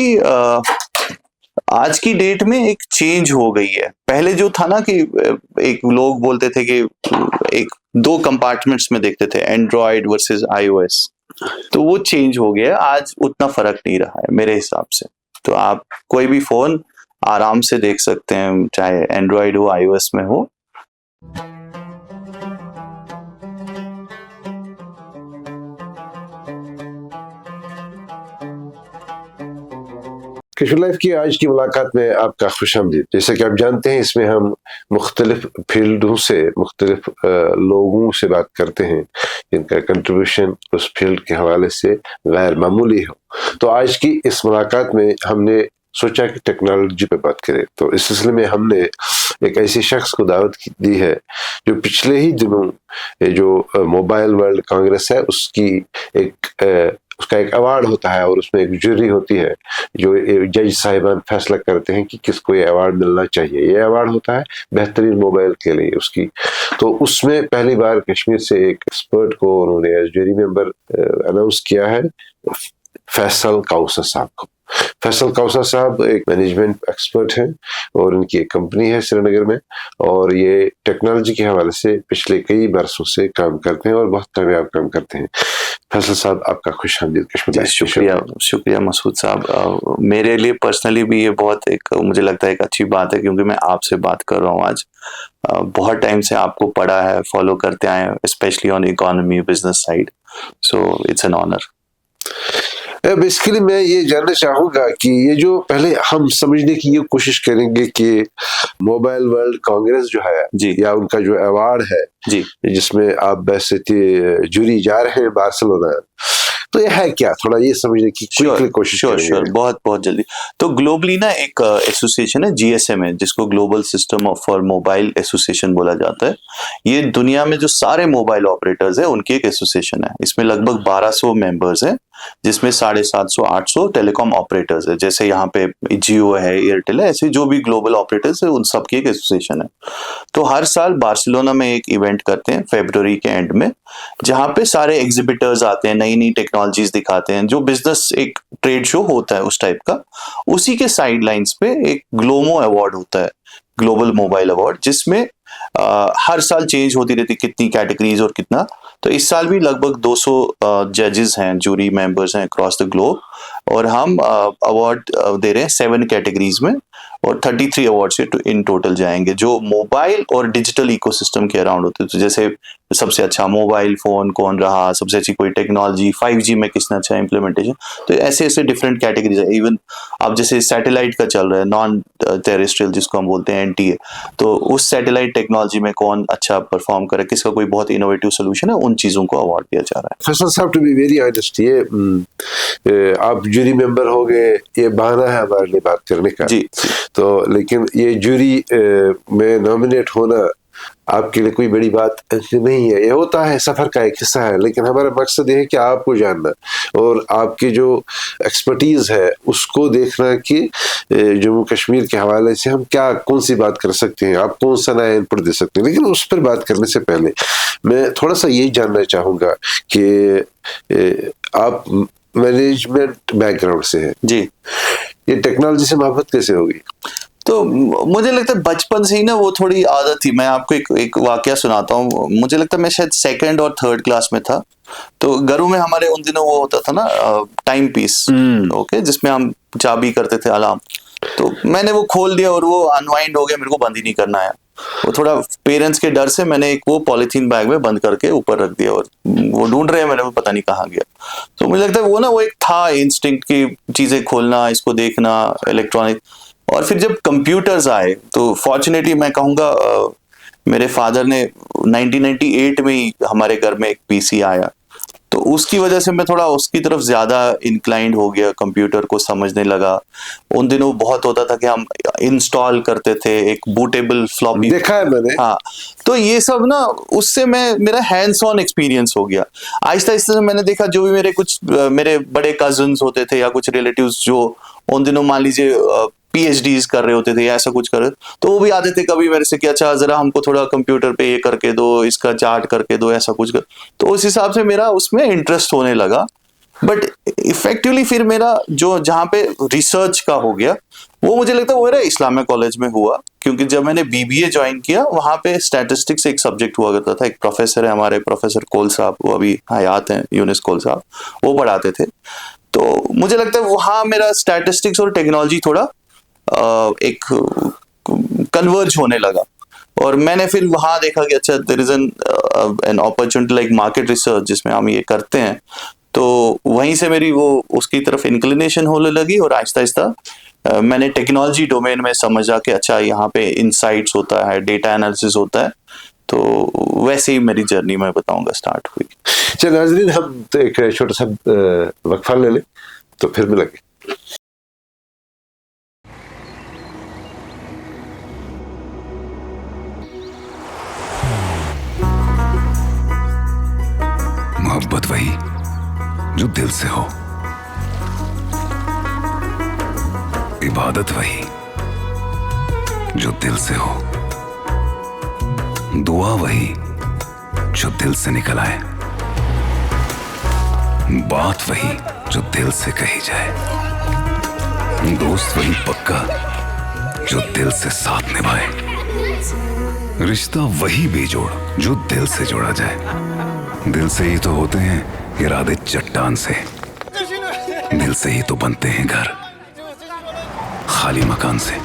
कि आज की डेट में एक चेंज हो गई है। पहले जो था ना कि एक लोग बोलते थे कि एक दो कंपार्टमेंट्स में देखते थे, एंड्रॉयड वर्सेस आईओएस। तो वो चेंज हो गया, आज उतना फर्क नहीं रहा है मेरे हिसाब से। तो आप कोई भी फोन आराम से देख सकते हैं, चाहे एंड्रॉयड हो आईओएस में हो। कैजुअल लाइफ की आज की मुलाकात में आपका खुशामदीद। जैसे कि आप जानते हैं, इसमें हम मुख्तलिफ फील्डों से, मुख्तलिफ लोगों से बात करते हैं जिनका कंट्रीब्यूशन उस फील्ड के हवाले से गैर मामूली हो। तो आज की इस मुलाकात में हमने सोचा कि टेक्नोलॉजी पे बात करें। तो इस सिलसिले में हमने एक ऐसे शख्स को दावत दी है जो पिछले ही दिनों जो मोबाइल वर्ल्ड कांग्रेस है उसका एक अवार्ड होता है और उसमें एक जूरी होती है जो जज साहिबान फैसला करते हैं कि किसको ये अवार्ड मिलना चाहिए। ये अवार्ड होता है बेहतरीन मोबाइल के लिए उसकी। तो उसमें पहली बार कश्मीर से एक एक्सपर्ट को उन्होंने एज जूरी मेंबर अनाउंस किया है, फैसल कौसर साहब को। फैसल कौसर साहब एक मैनेजमेंट एक्सपर्ट हैं और उनकी एक कंपनी है श्रीनगर में, और ये टेक्नोलॉजी के हवाले से पिछले कई बरसों से काम करते हैं और बहुत कामयाब काम करते हैं। फैसल साहब, आपका खुशामदीद कश्मीर। शुक्रिया मसूद साहब। मेरे लिए पर्सनली भी ये बहुत मुझे लगता है एक अच्छी बात है, क्योंकि मैं आपसे बात कर रहा हूँ आज। बहुत टाइम से आपको पढ़ा है, फॉलो करते आए हैं, specially on economy business side. So it's an honour. Basically मैं ये जानना चाहूंगा कि ये जो पहले हम समझने की ये कोशिश करेंगे कि मोबाइल वर्ल्ड कांग्रेस जो है जी, या उनका जो अवार्ड है जी, जिसमें आप वैसे जूरी जा रहे हैं बार्सिलोना, तो ये है क्या, थोड़ा ये समझने की कोशिश करेंगे। बहुत जल्दी। तो ग्लोबली ना एक एसोसिएशन है, जीएसएम है, जिसको global system for mobile association बोला जाता है। ये दुनिया में जो सारे मोबाइल ऑपरेटर्स है उनकी एक एसोसिएशन है। इसमें लगभग 1200 मेंबर्स हैं, जिसमें 750-800 टेलीकॉम ऑपरेटर्स है। जैसे यहाँ पे जियो है, एयरटेल है, ऐसे जो भी ग्लोबल ऑपरेटर्स है उन सबकी एक एसोसिएशन है। तो हर साल बार्सिलोना में एक इवेंट करते हैं फरवरी के एंड में, जहाँ पे सारे एग्जिबिटर्स आते हैं, नई नई टेक्नोलॉजीज दिखाते हैं, जो बिजनेस एक ट्रेड शो होता है उस टाइप का। उसी के साइड लाइन्स पे एक ग्लोमो अवार्ड होता है, ग्लोबल मोबाइल अवार्ड, जिसमें हर साल चेंज होती रहती कितनी कैटेगरीज और कितना। तो इस साल भी लगभग 200 जजेस हैं, जूरी मेंबर्स हैं अक्रॉस द ग्लोब, और हम अवार्ड दे रहे हैं 7 कैटेगरीज में, और 33 अवार्ड्स इन टोटल जाएंगे जो मोबाइल और डिजिटल इकोसिस्टम के अराउंड होते हैं। तो जैसे सबसे अच्छा मोबाइल फोन कौन रहा, सबसे अच्छी कोई टेक्नोलॉजी, 5G में किसने अच्छा इम्प्लीमेंटेशन, तो ऐसे ऐसे डिफरेंट कैटेगरीज है। इवन अब जैसे सैटेलाइट का चल रहा है, नॉन टेरेस्ट्रियल जिसको हम बोलते हैं NTA, तो उस सैटेलाइट टेक्नोलॉजी में कौन अच्छा परफॉर्म करे, किसका कोई बहुत इनोवेटिव सोल्यूशन है, उन चीजों को अवार्ड दिया जा रहा है। फैसल साहब, टू बी वेरी ऑनेस्ट, ये आप जूरी मेंबर हो गए, ये बहाना है हमारे लिए बात करने का। जी। तो लेकिन ये जूरी में नॉमिनेट होना आपके लिए कोई बड़ी बात नहीं है, ये होता है, सफर का एक हिस्सा है। लेकिन हमारा मकसद ये है कि आपको जानना और आपकी जो एक्सपर्टीज है उसको देखना कि जम्मू कश्मीर के हवाले से हम क्या, कौन सी बात कर सकते हैं, आप कौन सा नया इनपुट दे सकते हैं। लेकिन उस पर बात करने से पहले मैं थोड़ा सा यही जानना चाहूंगा कि आप मैनेजमेंट बैकग्राउंड से हैं जी, ये टेक्नोलॉजी से मोहब्बत कैसे होगी? तो मुझे लगता है बचपन से ही ना वो थोड़ी आदत थी। मैं आपको एक वाकया सुनाता हूँ। मुझे लगता है मैं शायद 2nd और 3rd क्लास में था। तो घरों में हमारे उन दिनों वो होता था ना टाइम पीस, ओके, जिसमें हम चाबी करते थे अलार्म। तो मैंने वो खोल दिया और वो अनवाइंड हो गया, मेरे को बंद ही नहीं करना है। वो थोड़ा पेरेंट्स के डर से मैंने एक वो पॉलीथीन बैग में बंद करके ऊपर रख दिया, और वो ढूंढ रहे हैं, मैंने वो पता नहीं कहाँ गया। तो मुझे लगता है वो ना वो एक था इंस्टिंक्ट की चीजें खोलना, इसको देखना, इलेक्ट्रॉनिक। और फिर जब कंप्यूटर्स आए तो फॉर्चुनेटली मैं कहूँगा मेरे फादर ने 1998 में ही हमारे घर में एक पीसी आया, तो उसकी वजह से मैं थोड़ा उसकी तरफ ज्यादा इंक्लाइंड हो गया, कंप्यूटर को समझने लगा। उन दिनों बहुत होता था कि हम इंस्टॉल करते थे एक बूटेबल फ्लॉपी, देखा है मैंने। हाँ, तो ये सब ना उससे मेरा हैंड्स ऑन एक्सपीरियंस हो गया। आहिस्ता आहिस्ता मैंने देखा जो भी मेरे बड़े कजन्स होते थे या कुछ रिलेटिव्स जो उन दिनों मान लीजिए PhDs कर रहे होते थे या ऐसा कुछ कर रहे, तो वो भी आते थे कभी मेरे से कि अच्छा जरा हमको थोड़ा कंप्यूटर पे ये करके दो, इसका चार्ट करके दो, ऐसा कुछ कर। तो उस हिसाब से मेरा उसमें इंटरेस्ट होने लगा। बट इफेक्टिवली फिर मेरा जो जहाँ पे रिसर्च का हो गया वो मुझे लगता है वो मेरा इस्लामिक कॉलेज में हुआ, क्योंकि जब मैंने बीबीए ज्वाइन किया वहाँ पे स्टैटिस्टिक्स एक सब्जेक्ट हुआ करता था। एक प्रोफेसर है हमारे, प्रोफेसर कोल साहब, वो अभी हयात हैं, यूनिस कोल साहब, वो पढ़ाते थे। तो मुझे लगता है वहाँ मेरा स्टैटिस्टिक्स और टेक्नोलॉजी थोड़ा एक कन्वर्ज होने लगा, और मैंने फिर वहाँ देखा कि अच्छा there is an opportunity like market research जिसमें हम ये करते हैं। तो वहीं से मेरी वो उसकी तरफ इंक्लिनेशन होने लगी, और आहिस्ता आहिस्ता मैंने टेक्नोलॉजी डोमेन में समझा कि अच्छा यहाँ पे इनसाइट्स होता है, डेटा एनालिसिस होता है। तो वैसे ही मेरी जर्नी मैं बताऊंगा स्टार्ट हुई। चलिए नाज़रीन, हम तो एक छोटा सा वक्फा ले लें तो फिर मिलेंगे। मोहब्बत वही जो दिल से हो, इबादत वही जो दिल से हो, दुआ वही जो दिल से निकल आए, बात वही जो दिल से कही जाए, दोस्त वही पक्का जो दिल से साथ निभाए, रिश्ता वही बेजोड़ जो दिल से जोड़ा जाए। दिल से ही तो होते हैं इरादे चट्टान से, दिल से ही तो बनते हैं घर खाली मकान से।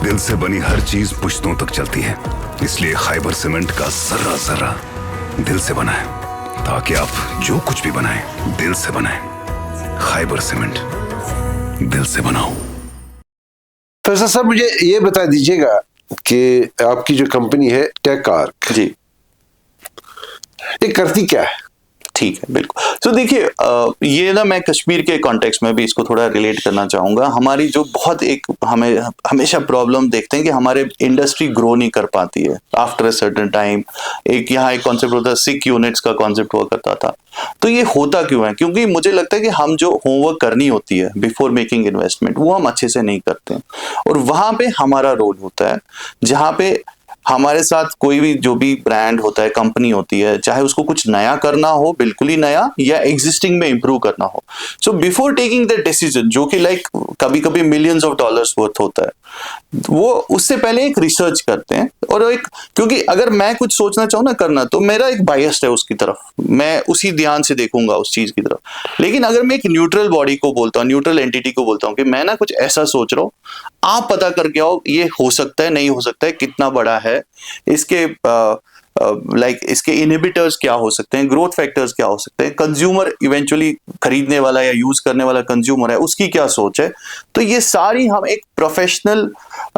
दिल से बनी हर चीज पुश्तों तक चलती है, इसलिए खैबर सीमेंट का जर्रा जर्रा दिल से बना है, ताकि आप जो कुछ भी बनाएं दिल से बनाएं। खैबर सीमेंट, दिल से बनाओ। फैसल साहब, मुझे ये बता दीजिएगा कि आपकी जो कंपनी है टेक आर्क जी, ये करती क्या है? ठीक है, बिल्कुल। तो देखिए ये ना मैं कश्मीर के कॉन्टेक्स्ट में भी इसको थोड़ा रिलेट करना चाहूँगा। हमारी जो बहुत एक हमें हमेशा प्रॉब्लम देखते हैं कि हमारे इंडस्ट्री ग्रो नहीं कर पाती है आफ्टर अ सर्टेन टाइम। एक यहाँ एक कॉन्सेप्ट होता है, सिक यूनिट्स का कॉन्सेप्ट हुआ करता था। तो ये होता क्यों है? क्योंकि मुझे लगता है कि हम जो होमवर्क करनी होती है बिफोर मेकिंग इन्वेस्टमेंट वो हम अच्छे से नहीं करते हैं, और वहाँ पे हमारा रोल होता है, जहाँ पे हमारे साथ कोई भी जो भी ब्रांड होता है, कंपनी होती है, चाहे उसको कुछ नया करना हो, बिल्कुल ही नया, या एग्जिस्टिंग में इंप्रूव करना हो। So before taking the decision, जो कि लाइक कभी कभी मिलियंस ऑफ डॉलर्स वर्थ होता है, वो उससे पहले एक रिसर्च करते हैं। और एक, क्योंकि अगर मैं कुछ सोचना चाहूँ ना करना, तो मेरा एक बायस है उसकी तरफ, मैं उसी ध्यान से देखूंगा उस चीज की तरफ। लेकिन अगर मैं एक न्यूट्रल बॉडी को बोलता हूँ, न्यूट्रल एंटिटी को बोलता हूँ कि मैं ना कुछ ऐसा सोच रहा हूँ, आप पता करके आओ ये हो सकता है, नहीं हो सकता है, कितना बड़ा है, इसके इसके इनहिबिटर्स क्या हो सकते हैं, ग्रोथ फैक्टर्स क्या हो सकते हैं, कंज्यूमर इवेंचुअली खरीदने वाला या यूज करने वाला कंज्यूमर है उसकी क्या सोच है। तो ये सारी हम एक प्रोफेशनल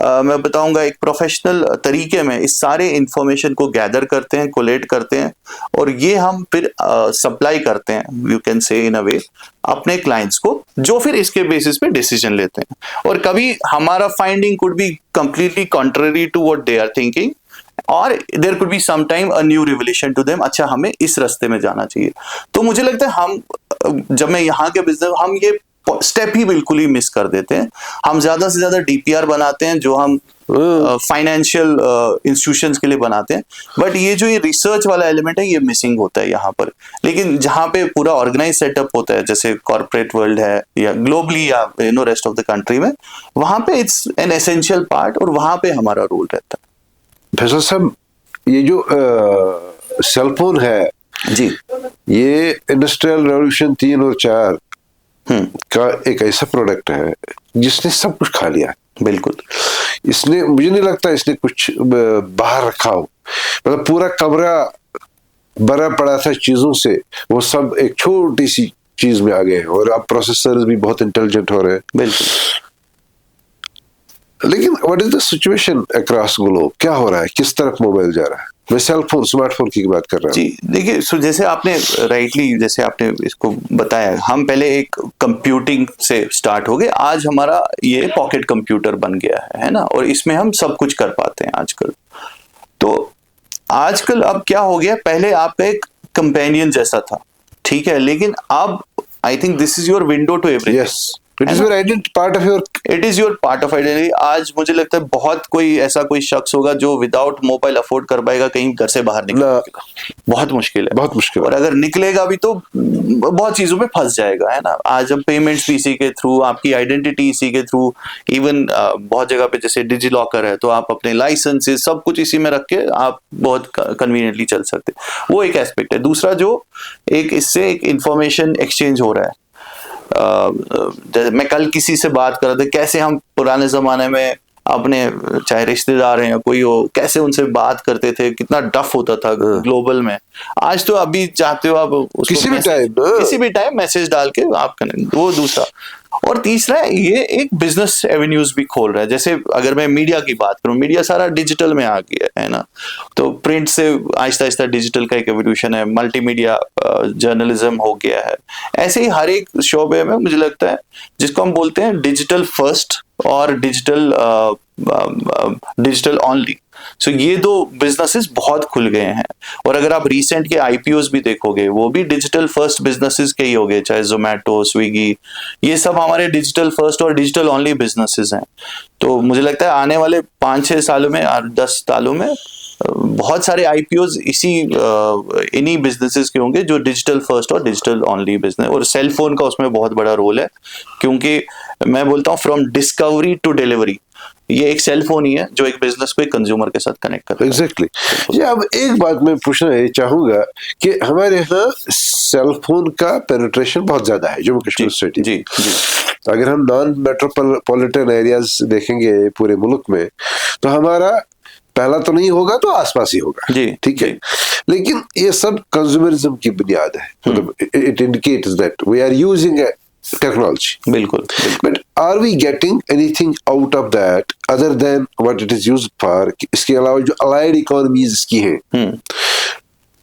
मैं बताऊंगा एक प्रोफेशनल तरीके में इस सारे इंफॉर्मेशन को गैदर करते हैं, कोलेट करते हैं, और ये हम फिर सप्लाई करते हैं, यू कैन से इन अ वे, अपने क्लाइंट्स को, जो फिर इसके बेसिस पे डिसीजन लेते हैं। और कभी हमारा finding could be completely contrary to what they are thinking, और there could be some time a new revelation to them, अच्छा हमें इस रास्ते में जाना चाहिए। तो मुझे लगता है हम जब मैं यहाँ के बिजनेस, हम ये स्टेप ही बिल्कुल ही मिस कर देते हैं। हम ज्यादा से ज्यादा डीपीआर बनाते हैं जो हम फाइनेंशियल इंस्टीट्यूशंस के लिए बनाते हैं, बट ये जो ये रिसर्च वाला एलिमेंट है ये मिसिंग होता है यहाँ पर। लेकिन जहाँ पे पूरा ऑर्गेनाइज सेटअप होता है, जैसे कॉर्पोरेट वर्ल्ड है या ग्लोबली या रेस्ट ऑफ द कंट्री में, वहां पे इट्स एन एसेंशियल पार्ट, और वहां पे हमारा रोल रहता है। फैसल साहब, ये जो सेलफोन है जी, ये इंडस्ट्रियल रेवोल्यूशन 3 और 4 का एक ऐसा प्रोडक्ट है जिसने सब कुछ खा लिया। बिल्कुल, इसने, मुझे नहीं लगता इसने कुछ बाहर रखा हो, मतलब पूरा कमरा भरा पड़ा था चीजों से, वो सब एक छोटी सी चीज में आ गए हैं, और अब प्रोसेसर्स भी बहुत इंटेलिजेंट हो रहे हैं। बिल्कुल। लेकिन what is the situation across globe? क्या हो रहा है, किस तरफ मोबाइल जा रहा है? मैं सेलफोन, स्मार्टफोन की बात कर रहा हूँ। जी, देखिए, सो जैसे आपने राइटली जैसे आपने इसको बताया, हम पहले एक कंप्यूटिंग से स्टार्ट हो गए, आज हमारा ये पॉकेट कंप्यूटर बन गया है ना, और इसमें हम सब कुछ कर पाते हैं आजकल। तो आजकल अब क्या हो गया, पहले आपका एक कंपेनियन जैसा था, ठीक है, लेकिन अब I think this is your window to everything. Yes, it is your identity, part of your, it is your part of identity. आज मुझे लगता है बहुत कोई ऐसा कोई शख्स होगा जो विदाउट मोबाइल अफोर्ड कर पाएगा कहीं घर से बाहर निकलना, बहुत मुश्किल है, बहुत मुश्किल है। और अगर निकलेगा भी तो बहुत चीजों में फंस जाएगा, है ना। आज हम पेमेंट्स भी इसी के थ्रू, आपकी आइडेंटिटी इसी के थ्रू, इवन बहुत जगह पे जैसे डिजी लॉकर है तो आप अपने लाइसेंसेस सब कुछ इसी में रख के आप बहुत कन्वीनियंटली चल सकते, वो एक एस्पेक्ट है। दूसरा जो एक इससे एक इंफॉर्मेशन एक्सचेंज हो रहा है, मैं कल किसी से बात कर रहा था कैसे हम पुराने जमाने में अपने चाहे रिश्तेदार हैं या कोई हो, कैसे उनसे बात करते थे, कितना टफ होता था ग्लोबल में। आज तो अभी चाहते हो आप किसी भी टाइम मैसेज डाल के आप कनेक्ट, वो दूसरा। और तीसरा ये एक बिजनेस एवेन्यूज भी खोल रहा है। जैसे अगर मैं मीडिया की बात करूं, मीडिया सारा डिजिटल में आ गया है ना, तो प्रिंट से आहिस्ता आहिस्ता डिजिटल का एक एवोल्यूशन है, मल्टीमीडिया जर्नलिज्म हो गया है। ऐसे ही हर एक शोबे में मुझे लगता है जिसको हम बोलते हैं डिजिटल फर्स्ट और डिजिटल ऑनली, सो ये दो बिजनेसेस बहुत खुल गए हैं। और अगर आप रिसेंट के आईपीओस भी देखोगे वो भी डिजिटल फर्स्ट बिजनेसेस के ही हो गए, चाहे जोमेटो, स्विगी, ये सब हमारे डिजिटल फर्स्ट और डिजिटल ऑनली बिजनेसेस हैं। तो मुझे लगता है आने वाले 5-6 सालों में और 10 सालों में बहुत सारे आईपीओस इन्हीं बिजनेसेस के होंगे जो डिजिटल फर्स्ट और डिजिटल ऑनली बिजनेस, और सेल फोन का उसमें बहुत बड़ा रोल है, क्योंकि मैं बोलता हूँ फ्रॉम डिस्कवरी टू डिलीवरी ये एक सेल फोन ही है जो एक बिजनेस को एक कंज्यूमर के साथ कनेक्ट करता है। एग्जैक्टली। ये अब एक बात मैं पूछना ये चाहूंगा कि हमारे यहाँ सेल फोन का पेनिट्रेशन बहुत ज्यादा है जम्मू कश्मीर सिटी। जी जी। अगर हम नॉन मेट्रोपॉलिटन एरियाज देखेंगे पूरे मुल्क में तो हमारा पहला तो नहीं होगा तो आसपास ही होगा, ठीक है। लेकिन ये सब कंज्यूमरिज्म की बुनियाद है, मतलब it indicates that we are using technology. बिल्कुल। But are we getting anything out of that other than what it is used for? इसके अलावा जो allied economies इसकी हैं,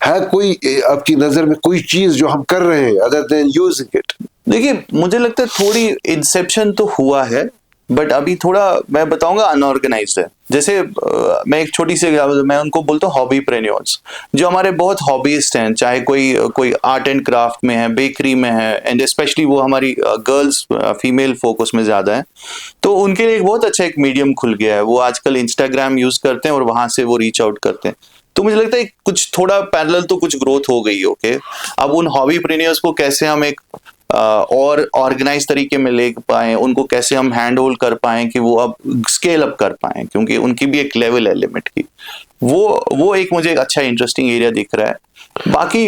है कोई आपकी नजर में कोई चीज जो हम कर रहे हैं other than using it? देखिए मुझे लगता है थोड़ी इंसेप्शन तो हुआ है, बट अभी थोड़ा मैं बताऊंगा अनऑर्गेनाइज्ड है। जैसे मैं एक छोटी सी मैं उनको बोलता हूँ हॉबीप्रेन्योर्स, जो हमारे बहुत हॉबीस्ट हैं, चाहे कोई आर्ट एंड क्राफ्ट में है, बेकरी में है, एंड स्पेशली वो हमारी गर्ल्स फीमेल फोकस में ज्यादा है, तो उनके लिए एक बहुत अच्छा एक मीडियम खुल गया है। वो आजकल इंस्टाग्राम यूज करते हैं और वहां से वो रीच आउट करते हैं। तो मुझे लगता है कुछ थोड़ा पैरेलल तो कुछ ग्रोथ हो गई। ओके, अब उन हॉबीप्रेन्योर्स को कैसे हम एक और ऑर्गेनाइज तरीके में ले पाए, उनको कैसे हम हैंड होल्ड कर पाए कि वो अब स्केल अप कर पाए, क्योंकि उनकी भी एक लेवल है लिमिट की। वो एक मुझे एक अच्छा इंटरेस्टिंग एरिया दिख रहा है। बाकी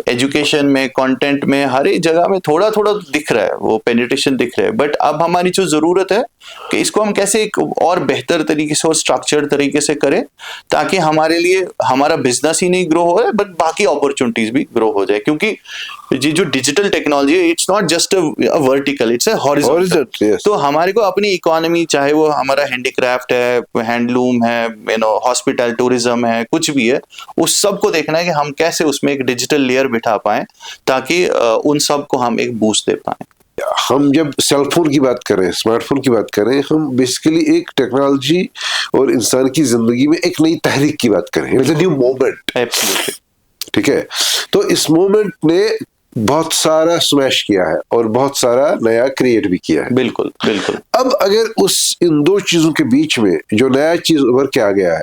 एजुकेशन में, कंटेंट में, हर एक जगह में थोड़ा थोड़ा दिख रहा है, वो पेनिट्रेशन दिख रहा है। बट अब हमारी जो जरूरत है कि इसको हम कैसे एक और बेहतर तरीके से और स्ट्रक्चर्ड तरीके से करें, ताकि हमारे लिए हमारा बिजनेस ही नहीं ग्रो हो रहा है बट बाकी अपॉर्चुनिटीज भी ग्रो हो जाए। क्योंकि ये जो डिजिटल टेक्नोलॉजी है, it's not just a vertical, it's a horizontal. तो हमारे को अपनी इकोनॉमी, चाहे वो हमारा हैंडीक्राफ्ट है, हैंडलूम है, हॉस्पिटल टूरिज्म है, कुछ भी है, उस सब को देखना है कि हम कैसे उसमें एक डिजिटल लेयर बिठा पाए ताकि उन सब को हम एक बूस्ट दे पाए। हम जब सेलफोन की बात करें, स्मार्टफोन की बात करें, हम बेसिकली एक टेक्नोलॉजी और इंसान की जिंदगी में एक नई तहरीक की बात करें, न्यू मोमेंट। एब्सोल्युटली, ठीक है। तो इस मोमेंट ने बहुत सारा स्मैश किया है और बहुत सारा नया क्रिएट भी किया है। बिल्कुल बिल्कुल। अब अगर इन दो चीजों के बीच में जो नया चीज उभर के आ गया है,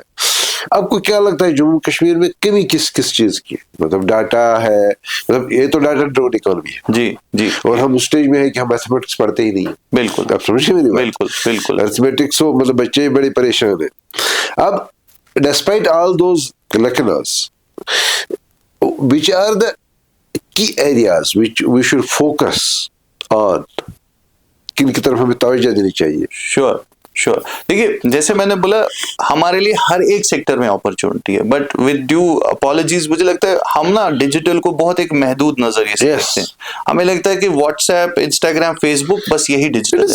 आपको क्या लगता है जम्मू कश्मीर में कमी किस चीज की? मतलब डाटा है, मतलब ये तो डाटा ड्रिवन इकोनॉमी है। जी जी। और हम उस स्टेज में है कि हम मैथमेटिक्स पढ़ते ही नहीं है। बिल्कुल, आप समझिए मेरी बात। बिल्कुल बिल्कुल। मैथमेटिक्स हो, मतलब बच्चे बड़े परेशान है। अब despite all those lectures, which are the key areas which we should focus on? किन की तरफ हमें तवज्जो देनी चाहिए? श्योर। देखिए जैसे मैंने बोला, हमारे लिए हर एक सेक्टर में अपॉर्चुनिटी है, बट विद ड्यू अपॉलॉजीज मुझे लगता है हम ना डिजिटल को बहुत एक महदूद नजरिए से देखते हैं। हमें लगता है कि व्हाट्सएप, इंस्टाग्राम, फेसबुक बस यही डिजिटल है,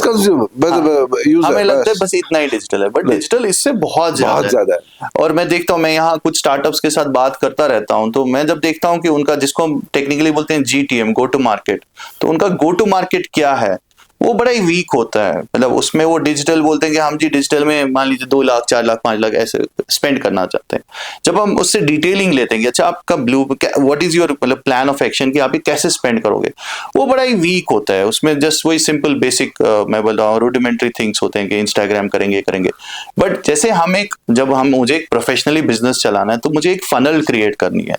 हमें लगता है बस इतना ही डिजिटल है, बट डिजिटल इससे बहुत ज्यादा है। और मैं देखता हूँ, मैं यहाँ कुछ स्टार्टअप्स के साथ बात करता रहता हूँ, तो मैं जब देखता हूँ कि उनका, जिसको हम टेक्निकली बोलते हैं GTM, गो टू मार्केट, तो उनका गो टू मार्केट क्या है, वो बड़ा ही वीक होता है। मतलब उसमें वो डिजिटल बोलते हैं कि हम जी डिजिटल में मान लीजिए 2 लाख 4 लाख 5 लाख ऐसे स्पेंड करना चाहते हैं। जब हम उससे डिटेलिंग लेते हैं कि अच्छा आपका व्हाट इज योर मतलब प्लान ऑफ एक्शन कि आप ये कैसे स्पेंड करोगे, वो बड़ा ही वीक होता है। उसमें जस्ट वही सिंपल बेसिक मैं बोल रहा हूँ रूडिमेंट्री थिंग्स होते हैं कि इंस्टाग्राम करेंगे करेंगे। बट जैसे मुझे एक प्रोफेशनली बिजनेस चलाना है तो मुझे एक फनल क्रिएट करनी है।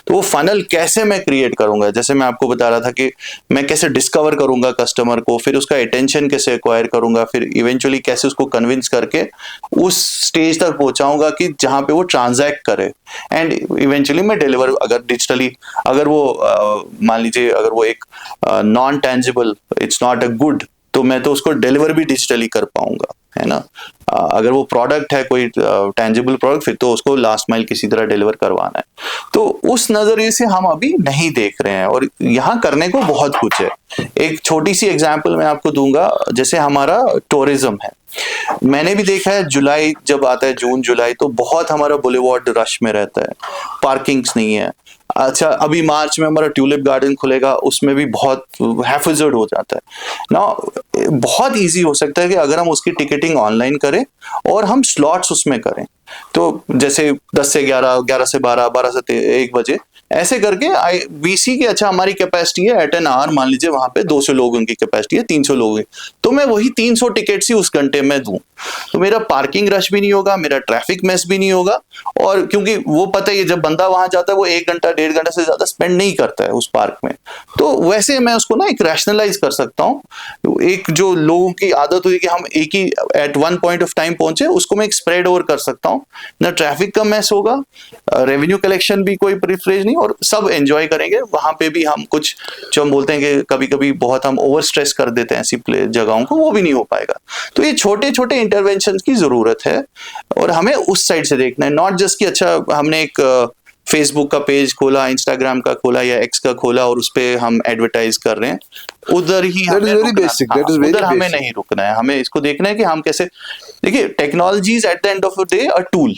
तो वो फनल कैसे मैं क्रिएट करूंगा, जैसे मैं आपको बता रहा था कि मैं कैसे डिस्कवर करूंगा कस्टमर को, फिर उसका अटेंशन कैसे एक्वायर करूंगा, फिर इवेंचुअली कैसे उसको कन्विंस करके उस स्टेज तक पहुंचाऊंगा कि जहां पे वो ट्रांजैक्ट करे एंड इवेंचुअली मैं डिलीवर। अगर डिजिटली अगर वो मान लीजिए अगर वो एक non tangible it's not a good, तो मैं तो उसको डिलीवर भी डिजिटली कर पाऊंगा, है ना। अगर वो प्रोडक्ट है कोई टेंजिबल प्रोडक्ट, फिर तो उसको लास्ट माइल किसी तरह डिलीवर करवाना है। तो उस नजरिए से हम अभी नहीं देख रहे हैं और यहाँ करने को बहुत कुछ है। एक छोटी सी एग्जांपल मैं आपको दूंगा, जैसे हमारा टूरिज्म है। मैंने भी देखा है जुलाई जब आता है, जून जुलाई, तो बहुत हमारा बुलेवार्ड रश में रहता है, पार्किंग्स नहीं है। अच्छा अभी मार्च में हमारा ट्यूलिप गार्डन खुलेगा, उसमें भी बहुत हैफिजर्ड हो जाता है ना। बहुत इजी हो सकता है कि अगर हम उसकी टिकटिंग ऑनलाइन करें और हम स्लॉट्स उसमें करें, तो जैसे 10 से 11, 11 से 12, 12 से 1 बजे ऐसे करके वी सी की अच्छा हमारी कैपेसिटी है एट एन आवर, मान लीजिए वहां पे 200 लोगों की कैपेसिटी है, 300 लोग हैं, तो मैं वही 300 टिकट्स ही उस घंटे में दूं, तो मेरा पार्किंग रश भी नहीं होगा, मेरा ट्रैफिक मेस भी नहीं होगा। और क्योंकि वो पता है जब बंदा वहां जाता है वो 1 घंटा 1.5 घंटा से ज्यादा स्पेंड नहीं करता है उस पार्क में, तो वैसे मैं उसको ना एक रैशनलाइज कर सकता हूँ। एक जो लोगों की आदत हुई कि हम एक ही at one point of time पहुंचे, उसको मैं एक स्प्रेड ओवर कर सकता हूँ ना, ट्रैफिक का मैस होगा, रेवेन्यू कलेक्शन भी कोई प्रिफरेज नहीं, और सब एंजॉय करेंगे। वहां पे भी हम कुछ जो हम बोलते हैं कि कभी कभी बहुत हम ओवर स्ट्रेस कर देते हैं ऐसी जगहों को, वो भी नहीं हो पाएगा। तो ये छोटे छोटे इंटरवेंशन की जरूरत है और हमें उस साइड से देखना है, नॉट जस्ट कि अच्छा हमने एक फेसबुक का पेज खोला, इंस्टाग्राम का खोला या एक्स का खोला और उस पे हम एडवर्टाइज कर रहे हैं, उधर ही हमें उधर हमें नहीं रुकना है। हमें इसको देखना है कि हम कैसे, देखिए technology is at the end of the day a tool,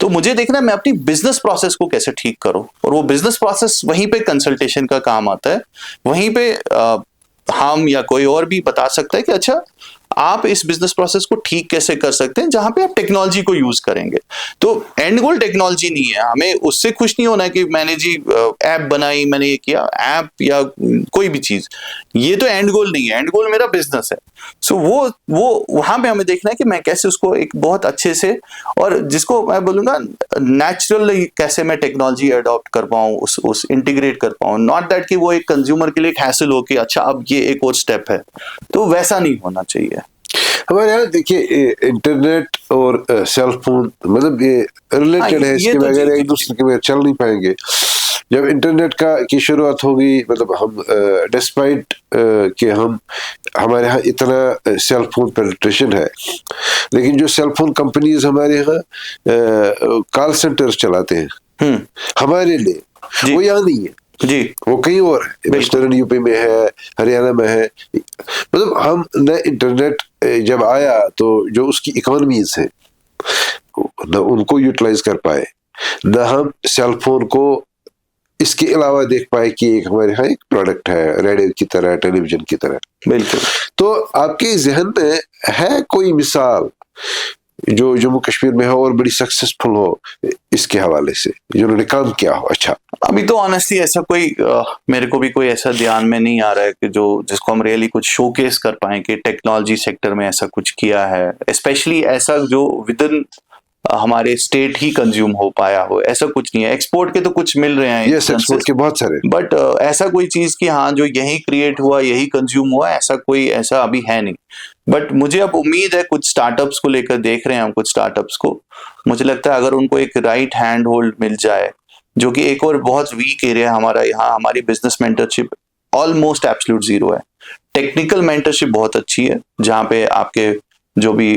तो मुझे देखना है मैं अपनी बिजनेस प्रोसेस को कैसे ठीक करूं, और वो बिजनेस प्रोसेस वहीं पे कंसल्टेशन का काम आता है। वहीं पे हम या कोई और भी बता सकता है कि अच्छा आप इस बिजनेस प्रोसेस को ठीक कैसे कर सकते हैं जहां पे आप टेक्नोलॉजी को यूज करेंगे। तो एंड गोल टेक्नोलॉजी नहीं है, हमें उससे खुश नहीं होना कि मैंने जी ऐप बनाई, मैंने ये किया, ऐप या कोई भी चीज, ये तो एंड गोल नहीं है, एंड गोल मेरा बिजनेस है। सो वो वहां पे हमें देखना है कि मैं कैसे उसको एक बहुत अच्छे से, और जिसको मैं बोलूंगा नेचुरली कैसे मैं टेक्नोलॉजी अडॉप्ट कर पाऊं, उस इंटीग्रेट कर पाऊं, नॉट दैट कि वो एक कंज्यूमर के लिए एक हैसल हो कि अच्छा अब ये एक और स्टेप है, तो वैसा नहीं होना चाहिए। हमारे यहाँ देखिए इंटरनेट और सेल फोन मतलब ये रिलेटेड है, इसके बगैर एक दूसरे के बगैर चल नहीं पाएंगे। जब इंटरनेट की शुरुआत होगी, मतलब हम डिस्पाइट कि हमारे यहाँ इतना सेल फोन पेनिट्रेशन है, लेकिन जो सेल फोन कंपनीज हमारे यहाँ कॉल सेंटर्स चलाते हैं हमारे लिए, वो यहाँ नहीं है जी, वो कहीं और है, वेस्टर्न यूपी में है, हरियाणा में है। मतलब हम न इंटरनेट जब आया तो जो उसकी इकोनॉमीज है न उनको यूटिलाइज कर पाए, न हम सेल फोन को इसके अलावा देख पाए कि एक हमारे यहाँ एक प्रोडक्ट है रेडियो की तरह, टेलीविजन की तरह। बिल्कुल। तो आपके जहन में है कोई मिसाल जो जम्मू कश्मीर में हो और बड़ी सक्सेसफुल हो इसके हवाले से, जिन्होंने काम किया हो? अच्छा अभी तो ऑनेस्टली ऐसा कोई मेरे को भी कोई ऐसा ध्यान में नहीं आ रहा है कि जिसको हम रियली कुछ शोकेस कर पाए कि टेक्नोलॉजी सेक्टर में ऐसा कुछ किया है, स्पेशली ऐसा जो विद इन हमारे स्टेट ही कंज्यूम हो पाया हो, ऐसा कुछ नहीं है। एक्सपोर्ट के तो कुछ मिल रहे हैं, यस एक्सपोर्ट के बहुत सारे, बट ऐसा कोई चीज कि हाँ जो यही क्रिएट हुआ यही कंज्यूम हुआ, ऐसा अभी है नहीं। बट मुझे अब उम्मीद है, कुछ स्टार्टअप्स को लेकर देख रहे हैं हम, कुछ स्टार्टअप्स को मुझे लगता है अगर उनको एक राइट हैंड होल्ड मिल जाए, जो कि एक और बहुत वीक एरिया हमारा यहाँ, हमारी business mentorship almost absolute zero है। टेक्निकल मेंटरशिप बहुत अच्छी है, जहाँ पे आपके जो भी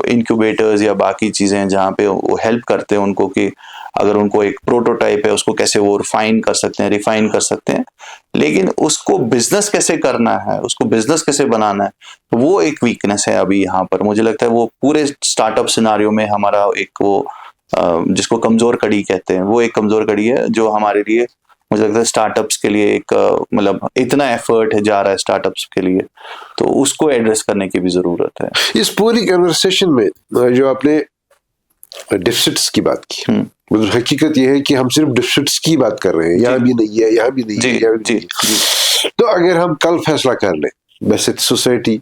इंक्यूबेटर्स या बाकी चीजें हैं जहाँ पे वो हेल्प करते हैं उनको कि अगर उनको एक प्रोटोटाइप है उसको कैसे वो रिफाइन कर सकते हैं, लेकिन उसको बिजनेस कैसे करना है, उसको बिजनेस कैसे बनाना है, वो एक वीकनेस है अभी यहाँ पर। मुझे लगता है वो पूरे स्टार्टअप सिनारियो में हमारा एक वो जिसको कमजोर कड़ी कहते हैं, वो एक कमजोर कड़ी है जो हमारे लिए मुझे लगता है स्टार्टअप्स के लिए एक मतलब इतना एफर्ट है जा रहा है स्टार्टअप्स के लिए, तो उसको एड्रेस करने की भी जरूरत है। इस पूरी कन्वर्सेशन में जो आपने डिफिसिट्स की बात की, मतलब हकीकत यह है कि हम सिर्फ डिफिसिट्स की बात कर रहे हैं, यहाँ भी नहीं है, यहाँ भी नहीं है, यहाँ भी नहीं है। तो अगर हम कल फैसला कर लें, वैसे सोसाइटी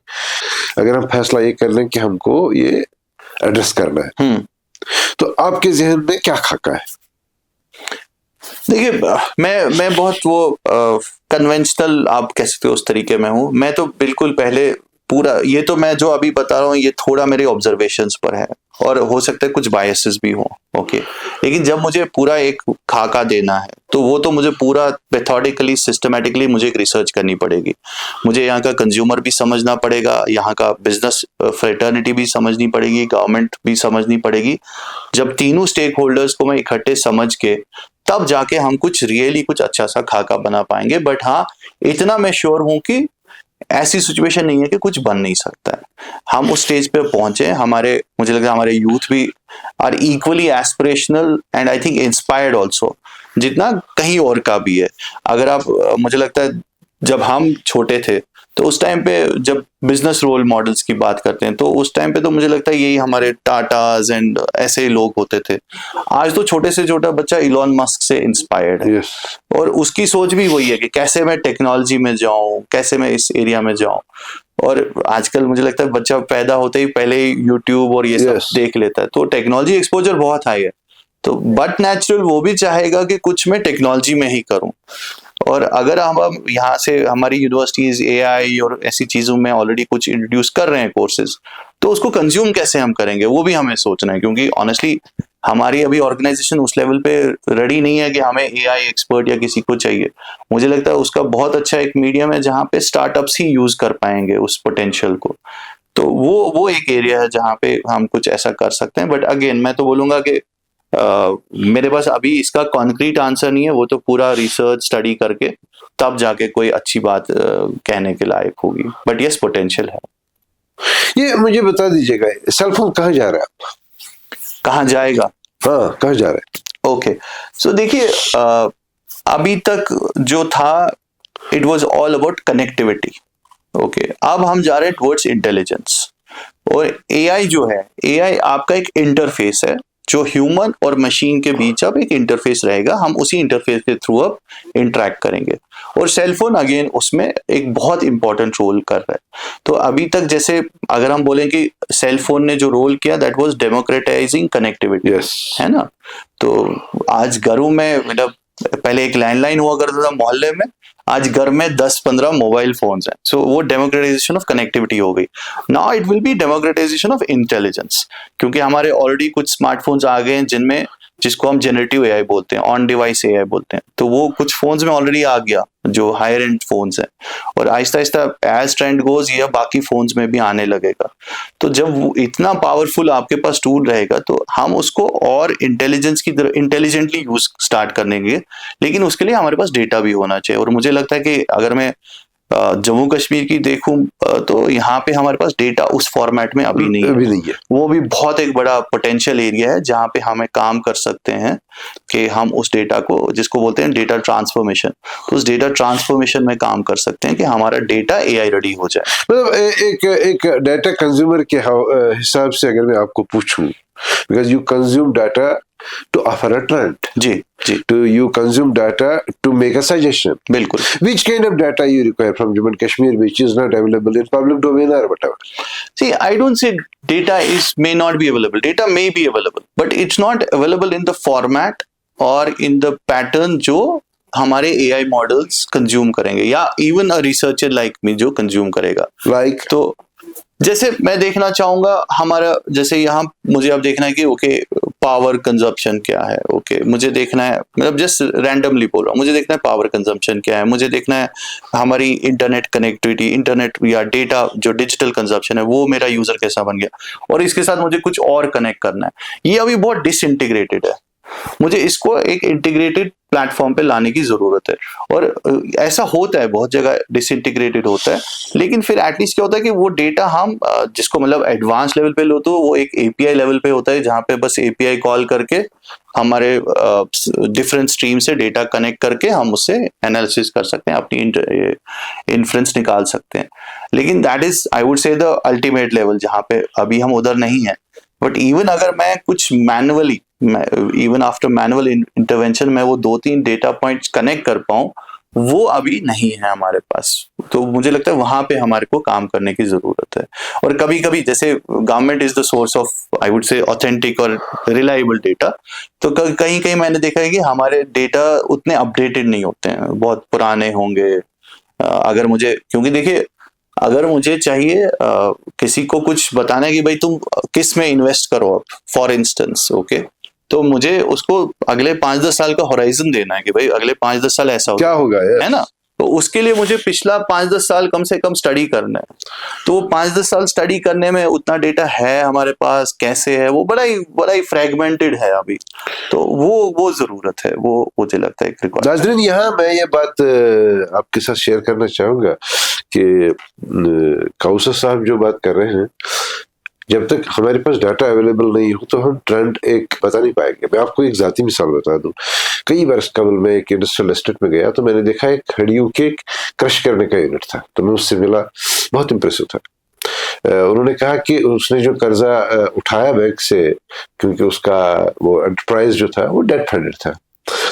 अगर हम फैसला ये कर लें कि हमको ये एड्रेस करना है, तो आपके जहन में क्या खाका है? देखिए, मैं बहुत वो कन्वेंशनल आप कह सकते हो उस तरीके में हूँ। मैं तो बिल्कुल पहले पूरा ये तो मैं जो अभी बता रहा हूँ ये थोड़ा मेरे ऑब्जर्वेशंस पर है और हो सकता है कुछ बायसेस भी हो, ओके, लेकिन जब मुझे पूरा एक खाका देना है तो वो तो मुझे पूरा मेथोडिकली सिस्टमेटिकली मुझे एक रिसर्च करनी पड़ेगी। मुझे यहाँ का कंज्यूमर भी समझना पड़ेगा, यहाँ का बिजनेस फ्रेटर्निटी भी समझनी पड़ेगी, गवर्नमेंट भी समझनी पड़ेगी। जब तीनों स्टेक होल्डर्स को मैं इकट्ठे समझ के तब जाके हम कुछ रियली कुछ अच्छा सा खाका बना पाएंगे। बट हाँ, इतना मैं श्योर हूं कि ऐसी सिचुएशन नहीं है कि कुछ बन नहीं सकता है। हम उस स्टेज पे पहुंचे, हमारे मुझे लगता है हमारे यूथ भी are equally aspirational and I think inspired also, जितना कहीं और का भी है। अगर आप मुझे लगता है जब हम छोटे थे तो उस टाइम पे जब बिजनेस रोल मॉडल्स की बात करते हैं तो उस टाइम पे तो मुझे लगता है यही हमारे टाटाज एंड ऐसे लोग होते थे। आज तो छोटे से छोटा बच्चा इलॉन मस्क से इंस्पायर्ड है, और उसकी सोच भी वही है कि कैसे मैं टेक्नोलॉजी में जाऊं, कैसे मैं इस एरिया में जाऊं। और आजकल मुझे लगता है बच्चा पैदा होते ही पहले ही यूट्यूब और ये सब देख लेता है, तो टेक्नोलॉजी एक्सपोजर बहुत हाई है। तो बट नेचुरल वो भी चाहेगा कि कुछ मैं टेक्नोलॉजी में ही करूं। और अगर हम यहाँ से हमारी यूनिवर्सिटीज एआई और ऐसी चीजों में ऑलरेडी कुछ इंट्रोड्यूस कर रहे हैं कोर्सेज, तो उसको कंज्यूम कैसे हम करेंगे वो भी हमें सोचना है, क्योंकि ऑनेस्टली हमारी अभी ऑर्गेनाइजेशन उस लेवल पे रेडी नहीं है कि हमें एआई एक्सपर्ट या किसी को चाहिए। मुझे लगता है उसका बहुत अच्छा एक मीडियम है जहाँ पे स्टार्टअप्स ही यूज कर पाएंगे उस पोटेंशियल को। तो वो एक एरिया है जहाँ पे हम कुछ ऐसा कर सकते हैं। बट अगेन मैं तो बोलूंगा कि मेरे पास अभी इसका कॉन्क्रीट आंसर नहीं है, वो तो पूरा रिसर्च स्टडी करके तब जाके कोई अच्छी बात कहने के लायक होगी। बट यस, पोटेंशियल है। ये मुझे बता दीजिएगा, सेलफोन कहाँ जा रहा है आपका? कहाँ जाएगा? हाँ, कहाँ जा रहा है? ओके, सो देखिए, अभी तक जो था it was all about connectivity. Okay, अब हम जा रहे हैं टुवर्ड्स इंटेलिजेंस। और एआई जो है, एआई आपका एक इंटरफेस है जो ह्यूमन और मशीन के बीच अब एक इंटरफेस रहेगा। हम उसी इंटरफेस के थ्रू अब इंटरेक्ट करेंगे, और सेलफोन अगेन उसमें एक बहुत इंपॉर्टेंट रोल कर रहा है। तो अभी तक जैसे अगर हम बोलें कि सेलफोन ने जो रोल किया दैट वाज डेमोक्रेटाइजिंग कनेक्टिविटी, है ना। तो आज घरों में मतलब पहले एक लैंडलाइन हुआ करता था मोहल्ले में, आज घर में 10-15 मोबाइल फोन्स हैं। सो वो डेमोक्रेटाइजेशन ऑफ कनेक्टिविटी हो गई। Now it will be democratisation of intelligence, क्योंकि हमारे ऑलरेडी कुछ स्मार्टफोन्स आ गए हैं जिनमें जिसको हम जनरेटिव एआई बोलते हैं, ऑन डिवाइस एआई बोलते हैं। तो वो कुछ फोन्स में ऑलरेडी आ गया जो हायर एंड फोन्स हैं, और Aahista Aahista as trend goes ये बाकी फोन्स में भी आने लगेगा। तो जब वो इतना पावरफुल आपके पास टूल रहेगा तो हम उसको और इंटेलिजेंस की तरह इंटेलिजेंटली यूज स्टार्ट करेंगे, लेकिन उसके लिए हमारे पास डेटा भी होना चाहिए। और मुझे लगता है कि अगर मैं जम्मू कश्मीर की देखूं तो यहाँ पे हमारे पास डेटा उस फॉर्मेट में अभी नहीं है। वो भी बहुत एक बड़ा पोटेंशियल एरिया है जहाँ पे हमें काम कर सकते हैं कि हम उस डेटा को, जिसको बोलते हैं डेटा ट्रांसफॉर्मेशन, तो उस डेटा ट्रांसफॉर्मेशन में काम कर सकते हैं कि हमारा डेटा एआई रेडी हो जाए। मतलब एक डाटा कंज्यूमर के हिसाब से अगर मैं आपको पूछूं, because you consume data to offer a trend. जी. To you consume data to make a suggestion. बिल्कुल. Which kind of data you require from Jammu and Kashmir which is not available in public domain or whatever? See, I don't say data may not be available. Data may be available, but it's not available in the format or in the pattern जो हमारे AI models consume करेंगे, या even a researcher like me जो consume करेगा। Like? तो जैसे मैं देखना चाहूंगा हमारा, जैसे यहाँ मुझे अब देखना है कि ओके पावर कंजप्शन क्या है, ओके मुझे देखना है, मतलब जस्ट रैंडमली बोल रहा हूँ, मुझे देखना है पावर कंजप्शन क्या है, मुझे देखना है हमारी इंटरनेट कनेक्टिविटी, इंटरनेट या डेटा जो डिजिटल कंजप्शन है वो मेरा यूजर कैसा बन गया, और इसके साथ मुझे कुछ और कनेक्ट करना है। ये अभी बहुत डिसइंटीग्रेटेड है, मुझे इसको एक इंटीग्रेटेड प्लेटफॉर्म पे लाने की जरूरत है। और ऐसा होता है बहुत जगह डिसइंटीग्रेटेड होता है, लेकिन फिर एटलीस्ट क्या होता है कि वो डेटा हम जिसको मतलब एडवांस लेवल पे लो तो वो एक एपीआई लेवल पे होता है जहाँ पे बस एपीआई कॉल करके हमारे डिफरेंट स्ट्रीम से डेटा कनेक्ट करके हम उससे एनालिसिस कर सकते हैं, अपनी इन्फ्रेंस निकाल सकते हैं। लेकिन that is I would say the ultimate level, जहाँ पे अभी हम उधर नहीं है। बट इवन अगर मैं कुछ manually, even after manual intervention मैं वो 2-3 डेटा पॉइंट्स कनेक्ट कर पाऊं, वो अभी नहीं है हमारे पास। तो मुझे लगता है वहां पे हमारे को काम करने की जरूरत है। और कभी कभी जैसे government is the source of I would say authentic और रिलायबल डेटा, तो कहीं कहीं मैंने देखा है कि हमारे डेटा उतने अपडेटेड नहीं होते हैं, बहुत पुराने होंगे। अगर मुझे, क्योंकि देखिए अगर मुझे चाहिए किसी को कुछ बताना है कि भाई तुम किस में इन्वेस्ट करो अब, फॉर इंस्टेंस, ओके, तो मुझे उसको अगले 5-10 साल का होराइजन देना है कि भाई अगले 5-10 साल ऐसा क्या होगा है ना। तो उसके लिए मुझे पिछला 5-10 साल कम से कम स्टडी करना है। तो 5-10 साल स्टडी करने में उतना डेटा है हमारे पास, कैसे है वो बड़ा ही फ्रेगमेंटेड है अभी। तो वो जरूरत है, वो मुझे लगता है एक रिक्वायरमेंट। नाज़रीन, यहाँ मैं ये बात आपके साथ शेयर करना चाहूंगा कि कौसर साहब जो बात कर रहे हैं, जब तक हमारे पास डाटा अवेलेबल नहीं हो तो हम ट्रेंड एक बता नहीं पाएंगे। मैं आपको एक जाती मिसाल बता दूं। कई वर्ष कबल मैं एक इंडस्ट्रियल एस्टेट में गया तो मैंने देखा एक खड़ियों के क्रश करने का यूनिट था। तो मैं उससे मिला, बहुत इंप्रेसिव था। उन्होंने कहा कि उसने जो कर्जा उठाया बैंक से, क्योंकि उसका वो एंटरप्राइज जो था वो डेट फंडेड था,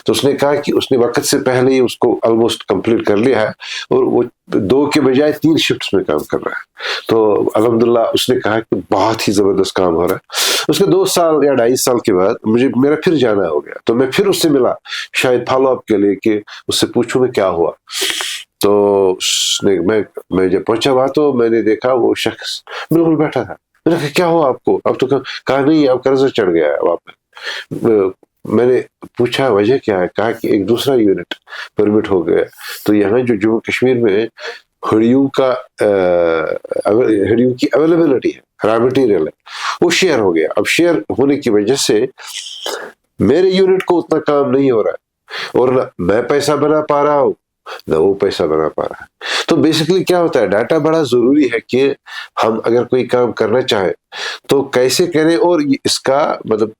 तो उसने कहा कि उसने वक्त से पहले ही उसको ऑलमोस्ट कंप्लीट कर लिया है और वो 2 के बजाय 3 शिफ्ट्स में काम कर रहा है। तो अल्हम्दुलिल्लाह उसने कहा कि बहुत ही जबरदस्त काम हो रहा है। उसके 2 साल या 2.5 साल के बाद मेरा फिर जाना हो गया, तो मैं फिर उससे मिला, शायद फॉलो अप के लिए कि उससे पूछूं मैं क्या हुआ। तो उसने मैं जब पहुंचा वहां तो मैंने देखा वो शख्स बिल्कुल बैठा था। मैंने कहा क्या हुआ आपको? अब तो कहा नहीं, अब कर्जा चढ़ गया है वापस। मैंने पूछा वजह क्या है? कहा कि एक दूसरा यूनिट परमिट हो गया। तो यहाँ जो जम्मू कश्मीर में हड़ियों की अवेलेबिलिटी है, रॉ मटेरियल है, वो शेयर हो गया। अब शेयर होने की वजह से मेरे यूनिट को उतना काम नहीं हो रहा है और ना मैं पैसा बना पा रहा हूँ ना वो पैसा बना पा रहा है। तो बेसिकली क्या होता है, डाटा बड़ा जरूरी है कि हम अगर कोई काम करना चाहे तो कैसे करें। और इसका मतलब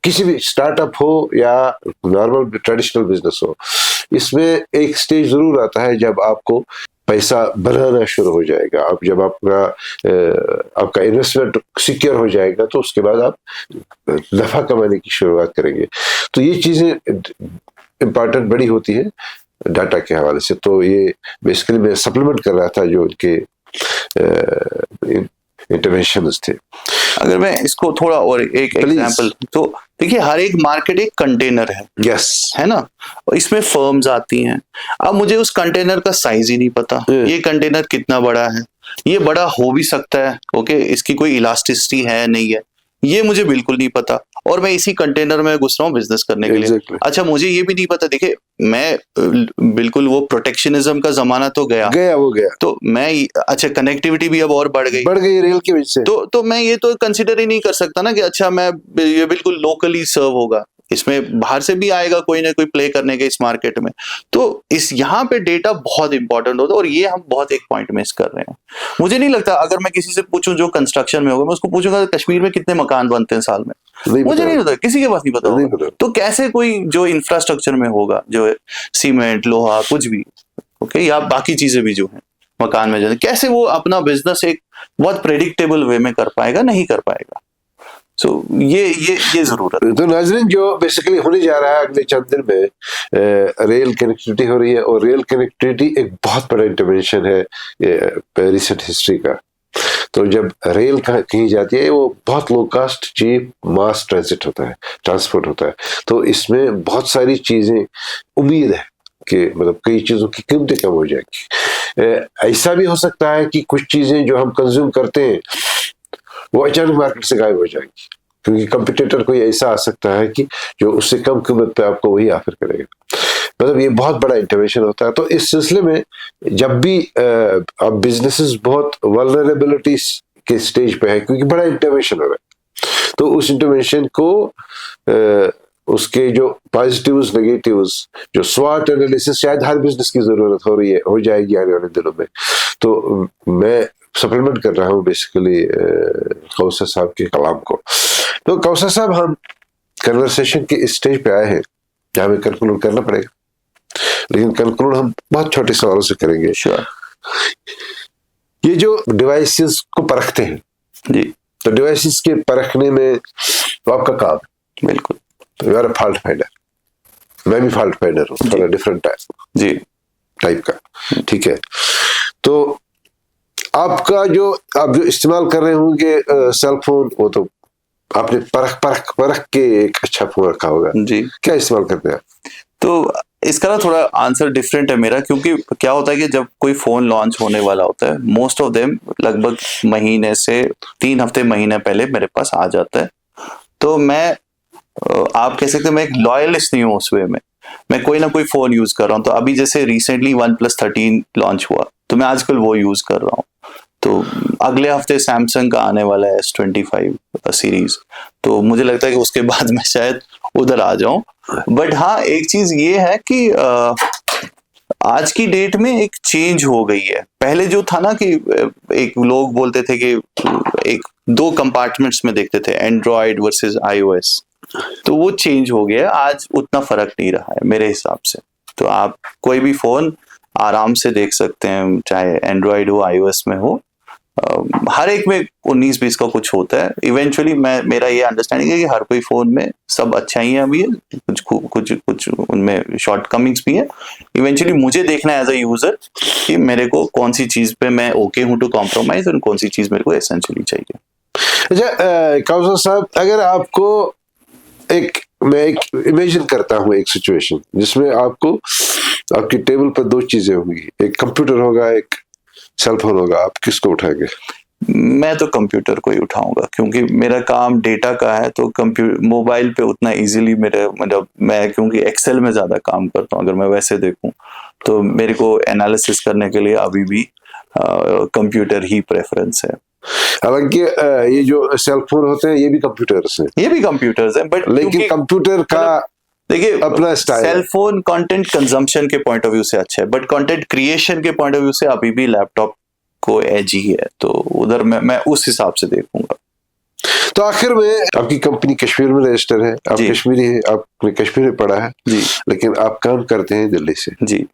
किसी भी स्टार्टअप हो या नॉर्मल ट्रेडिशनल बिजनेस हो, इसमें एक स्टेज जरूर आता है जब आपको पैसा बनाना शुरू हो जाएगा। अब जब आपका इन्वेस्टमेंट सिक्योर हो जाएगा तो उसके बाद आप नफा कमाने की शुरुआत करेंगे। तो ये चीजें इम्पोर्टेंट बड़ी होती है डाटा के हवाले से। तो ये बेसिकली मैं सप्लीमेंट कर रहा था जो उनके इंटरवेंशंस थे। अगर मैं इसको थोड़ा और एक एग्जांपल, तो देखिए हर एक मार्केट एक कंटेनर है, यस, है ना, इसमें फर्म्स आती हैं। अब मुझे उस कंटेनर का साइज ही नहीं पता, ये कंटेनर कितना बड़ा है, ये बड़ा हो भी सकता है, ओके, इसकी कोई इलास्टिसिटी है नहीं है, ये मुझे बिल्कुल नहीं पता। और मैं इसी कंटेनर में घुस रहा हूँ बिजनेस करने के लिए। अच्छा, मुझे ये भी नहीं पता, देखिए मैं बिल्कुल वो प्रोटेक्शनिज्म का जमाना तो गया, तो मैं अच्छा कनेक्टिविटी भी अब और बढ़ गई रेल की वजह से। तो मैं ये तो कंसिडर ही नहीं कर सकता ना कि अच्छा मैं ये बिल्कुल लोकली सर्व होगा, इसमें बाहर से भी आएगा कोई ना कोई प्ले करने के इस मार्केट में। तो इस यहाँ पे डेटा बहुत इंपॉर्टेंट होता है और ये हम बहुत एक पॉइंट मिस कर रहे हैं। मुझे नहीं लगता, अगर मैं किसी से पूछूं जो कंस्ट्रक्शन में होगा, मैं उसको पूछूंगा कश्मीर में कितने मकान बनते हैं साल में, मुझे नहीं पता, किसी के पास नहीं पता होगा। तो कैसे कोई जो इंफ्रास्ट्रक्चर में होगा, जो सीमेंट लोहा कुछ भी, ओके, या बाकी चीजें भी जो है मकान में जाते, कैसे वो अपना बिजनेस एक बहुत प्रेडिक्टेबल वे में कर पाएगा? नहीं कर पाएगा। So, ये जरूरत है। तो नाज़रीन, जो बेसिकली होने जा रहा है अगले चंद दिन में, रेल कनेक्टिविटी हो रही है और रेल कनेक्टिविटी एक बहुत बड़ा इंटरवेंशन है रिसेंट हिस्ट्री का। तो जब रेल कहीं जाती है वो बहुत लो कास्ट चीप मास ट्रांजिट होता है, ट्रांसपोर्ट होता है। तो इसमें बहुत सारी चीजें, उम्मीद है कि मतलब कई चीजों की कीमतें कम हो जाएगी। ऐसा भी हो सकता है कि कुछ चीजें जो हम कंज्यूम करते हैं वो अचानक मार्केट से गायब हो जाएगी, क्योंकि कंपटीटर कोई ऐसा आ सकता है कि जो उससे कम कीमत पे आपको वही ऑफर करेगा। मतलब ये बहुत बड़ा इंटरवेंशन होता है। तो इस सिलसिले में जब भी अब बिजनेसेस बहुत वल्नरेबिलिटीज के स्टेज पे है, क्योंकि बड़ा इंटरवेंशन हो रहा है, तो उस इंटरवेंशन को उसके जो पॉजिटिव्स नेगेटिव्स, जो स्वॉट एनालिसिस शायद हर बिजनेस की जरूरत हो जाएगी आने वाले दिनों में। तो मैं सप्लीमेंट कर रहा हूँ बेसिकली कौसर साहब के कलाम को। तो कौसर साहब, हम कन्वर्सेशन के स्टेज पे आए हैं जहाँ हमें कंक्लूड करना पड़ेगा, लेकिन कंक्लूड हम बहुत छोटे सवालों से करेंगे। श्योर। ये जो डिवाइसेस को परखते हैं जी तो डिवाइसेस के परखने में तो आपका काम है, बिल्कुल। तो you are a fault finder, मैं भी फॉल्ट फाइंडर हूँ, थोड़ा डिफरेंट जी टाइप का, ठीक है। तो आपका आप जो इस्तेमाल कर रहे होंगे सेल फोन, वो तो आपने परख के एक अच्छा फोन रखा होगा। जी। क्या इस्तेमाल करते हैं आप? तो इसका ना थोड़ा आंसर डिफरेंट है मेरा, क्योंकि क्या होता है कि जब कोई फोन लॉन्च होने वाला होता है, मोस्ट ऑफ देम लगभग महीने से 3 हफ्ते महीने पहले मेरे पास आ जाता है। तो मैं आप कह सकते हैं मैं एक लॉयलिस्ट नहीं हूँ उस वे में, मैं कोई ना कोई फोन यूज कर रहा हूँ। तो अभी जैसे रिसेंटली OnePlus 13 लॉन्च हुआ, तो मैं आजकल वो यूज कर रहा हूँ। तो अगले हफ्ते सैमसंग का आने वाला है S25 सीरीज, तो मुझे लगता है कि उसके बाद मैं शायद उधर आ जाऊं। बट हाँ, एक चीज ये है कि आज की डेट में एक चेंज हो गई है। पहले जो था ना कि एक लोग बोलते थे कि एक 2 कंपार्टमेंट्स में देखते थे, एंड्रॉयड वर्सेस iOS, तो वो चेंज हो गया। आज उतना फर्क नहीं रहा है मेरे हिसाब से। तो आप कोई भी फोन आराम से देख सकते हैं, चाहे एंड्रॉयड हो iOS में हो, हर एक में 19-20 का कुछ होता है। इवेंचुअली मेरा ये अंडरस्टैंडिंग है कि हर कोई फोन में सब अच्छाइयां भी है, कुछ उनमें शॉर्ट कमिंग्स भी है। इवेंचुअली मुझे देखना है एज अ यूजर कि मेरे को कौन सी चीज पे मैं ओके हूं टू कॉम्प्रोमाइज और कौन सी चीज मेरे को एसेंशियली चाहिए। अच्छा काउसर साहब, अगर आपको मैं इमेजिन करता हूँ एक सिचुएशन जिसमें आपकी टेबल पर 2 चीजें होंगी, एक कंप्यूटर होगा, एक सेल फोन होगा, आप किसको उठाएंगे? मैं तो कंप्यूटर को ही उठाऊंगा, क्योंकि मेरा काम डेटा का है। तो मोबाइल पे उतना इजीली मैं क्योंकि एक्सेल में ज्यादा काम करता हूँ, अगर मैं वैसे देखूं तो मेरे को एनालिसिस करने के लिए अभी भी कंप्यूटर ही प्रेफरेंस है। हालांकि ये जो सेल फोन होते हैं ये भी कंप्यूटर्स हैं, बट लेकिन कंप्यूटर का देखिए अपना style. Cell phone content consumption के पॉइंट ऑफ व्यू से अच्छा है, बट कंटेंट क्रिएशन के पॉइंट ऑफ व्यू से अभी भी लैपटॉप को एज ही है। तो उधर मैं उस हिसाब से देखूंगा। तो आखिर में आपकी कंपनी कश्मीर में रजिस्टर है, आप कश्मीरी है, आपने कश्मीर में पढ़ा है जी, लेकिन आप काम करते हैं दिल्ली से। जी।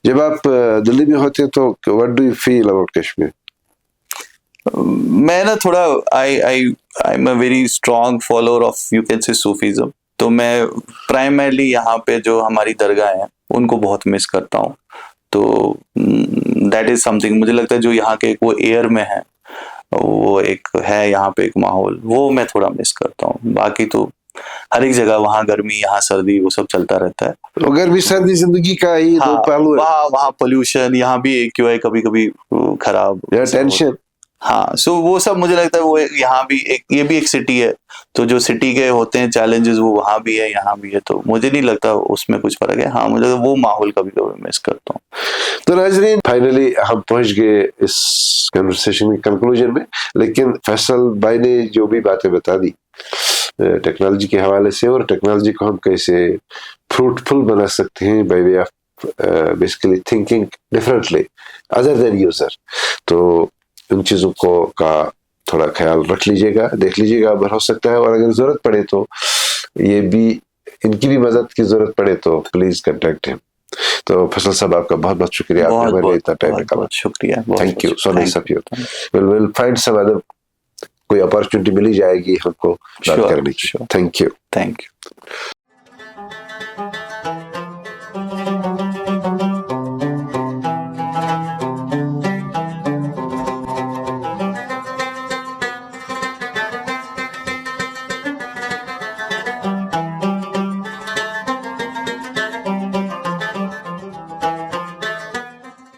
जब आप दिल्ली में होते हैं तो what do you feel about Kashmir? मैं ना थोड़ा I am a very strong follower of, you can say, Sufism. तो मैं प्राइमरली यहाँ पे जो हमारी दरगाह हैं उनको बहुत मिस करता हूँ। तो दैट इज समथिंग, मुझे लगता है जो यहाँ के वो एयर में है, वो एक है यहाँ पे एक माहौल, वो मैं थोड़ा मिस करता हूँ। बाकी तो हर एक जगह वहाँ गर्मी, यहाँ सर्दी, वो सब चलता रहता है। तो गर्मी सर्दी जिंदगी का ही दो पहलू है। वहाँ पोल्यूशन, यहाँ भी क्यों है कभी कभी खराब, टेंशन। हाँ, सो वो सब मुझे लगता है वो यहाँ भी ये भी एक सिटी है। तो जो सिटी के होते हैं चैलेंजेस, वो वहाँ भी है, यहाँ भी है। तो मुझे नहीं लगता उसमें कुछ फर्क है। हाँ, मुझे वो माहौल कभी कभी मिस करता हूँ। तो नाज़रीन, फाइनली हम पहुंच गए इस कन्वर्सेशन के कंक्लूजन में। लेकिन फैसल भाई ने जो भी बातें बता दी टेक्नोलॉजी के हवाले से, और टेक्नोलॉजी को हम कैसे फ्रूटफुल बना सकते हैं by way of basically thinking differently other than user, तो उन चीज़ों का थोड़ा ख्याल रख लीजिएगा, देख लीजिएगा। अगर हो सकता है और अगर ज़रूरत पड़े तो इनकी भी मदद की ज़रूरत पड़े तो प्लीज़ कांटेक्ट हिम। तो फैसल साहब, आपका बहुत बहुत शुक्रिया, आपने हमारे लिए इतना टाइम निकाला। शुक्रिया, thank you so nice of you. Will find some other, कोई अपॉर्चुनिटी मिली जाएगी हमको बात करने की। Thank you.